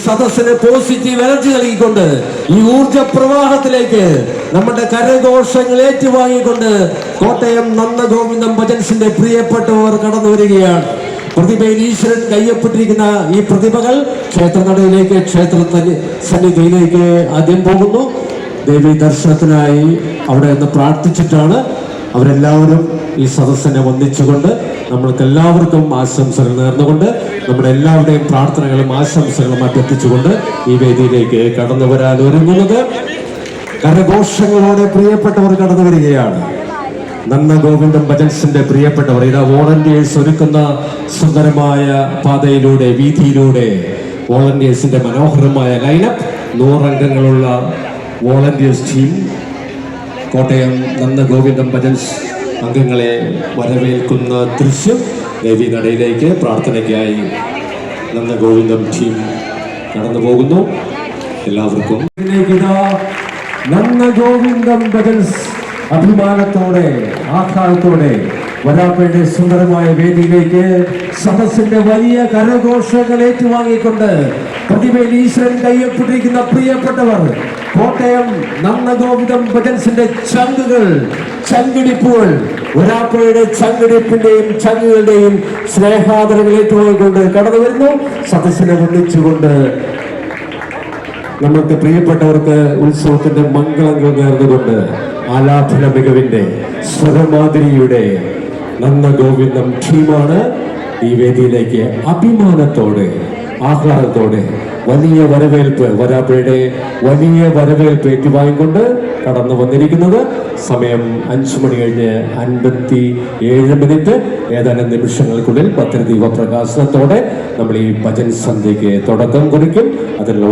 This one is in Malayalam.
സദസ്സിന് പോസിറ്റീവ് എനർജി നൽകിക്കൊണ്ട് ഈ ഊർജ പ്രവാഹത്തിലേക്ക് നമ്മുടെ കരഘോഷങ്ങൾ ഏറ്റുവാങ്ങിക്കൊണ്ട് കോട്ടയം നന്ദഗോവിന്ദം ഭജൻസിന്റെ പ്രിയപ്പെട്ടവർ കടന്നു വരികയാണ്. പ്രതിഭയിൽ ഈശ്വരൻ കയ്യപ്പെട്ടിരിക്കുന്ന ഈ പ്രതിഭകൾ ക്ഷേത്രനടയിലേക്ക്, ക്ഷേത്ര സന്നിധിയിലേക്ക് ആദ്യം പോകുന്നു. ദേവി ദർശനത്തിനായി അവിടെ നിന്ന് പ്രാർത്ഥിച്ചിട്ടാണ് അവരെല്ലാവരും ഈ സദസ്സിനെ വന്ദിച്ചുകൊണ്ട് നമ്മൾക്ക് എല്ലാവർക്കും ആശംസകൾ നേർന്നുകൊണ്ട് നമ്മുടെ എല്ലാവരുടെയും പ്രാർത്ഥനകളും ആശംസകളും അഭ്യർത്ഥിച്ചുകൊണ്ട് ഈ വേദിയിലേക്ക് കടന്നു വരാൻ ഒരുങ്ങുന്നത് കരഘോഷങ്ങളോടെ പ്രിയപ്പെട്ടവർ കടന്നു വരികയാണ്. നന്ദഗോവിന്ദം ഭജൻസിന്റെ പ്രിയപ്പെട്ടവർ ഇതാ വോളണ്ടിയേഴ്സ് ഒരുക്കുന്ന സുന്ദരമായ പാതയിലൂടെ, വീതിയിലൂടെ വോളണ്ടിയേഴ്സിന്റെ മനോഹരമായ ലൈനപ്പ്, 100 അംഗങ്ങളുള്ള വോളണ്ടിയേഴ്സ് ടീം കോട്ടയം നന്ദഗോവിന്ദം ഭജൻസ് അംഗങ്ങളെ വരവേൽക്കുന്ന ദൃശ്യം. ദേവി നടയിലേക്ക് പ്രാർത്ഥനയ്ക്കായി നന്ദഗോവിന്ദം ടീം കടന്നു പോകുന്നു. എല്ലാവർക്കും നന്ദഗോവിന്ദം ഭജൻസ് അഭിമാനത്തോടെ, ആഹ്ലാദത്തോടെ വരാപ്പയുടെ സുന്ദരമായ വേദിയിലേക്ക് സദസ്സിന്റെ വലിയ കരഘോഷങ്ങൾ ഏറ്റുവാങ്ങിക്കൊണ്ട് പ്രതിഭയിൽ ഈശ്വരൻ കയ്യപ്പെട്ടിരിക്കുന്ന പ്രിയപ്പെട്ടവർ കോട്ടയം നന്ദഗോവിന്ദം ഭജൻസിന്റെ ചങ്കുകൾ, ചങ്കിടിപ്പുകൾ, വരാപ്പയുടെ ചങ്കിടിപ്പിന്റെയും ചങ്ങുകളുടെയും സ്നേഹാദരങ്ങൾ ഏറ്റുവാങ്ങിക്കൊണ്ട് കടന്നു വരുന്നു. സദസ്സിനെ വന്ദിച്ചുകൊണ്ട് നമ്മൾക്ക് പ്രിയപ്പെട്ടവർക്ക് ഉത്സവത്തിന്റെ മംഗളങ്ങൾ നേർന്നുകൊണ്ട് ആലാപന മികവിന്റെ സ്വരമാതിരിയുടെ നന്ദഗോവിന്ദം ടീമാണ് ഈ വേദിയിലേക്ക് അഭിമാനത്തോടെ, ആഹ്ലാദത്തോടെ വലിയ വരവേൽപ്പ്, വരാപ്പയുടെ വലിയ വരവേൽപ്പ് ഏറ്റുവാങ്ങിക്കൊണ്ട് കടന്നു വന്നിരിക്കുന്നത്. സമയം 5 മണി കഴിഞ്ഞ് 57 മിനിറ്റ്. ഏതാനും നിമിഷങ്ങൾക്കുള്ളിൽ പത്രദീപ പ്രകാശനത്തോടെ നമ്മൾ ഈ ഭജൻ സന്ധ്യയ്ക്ക് തുടക്കം കുറിക്കും. അതിനുള്ള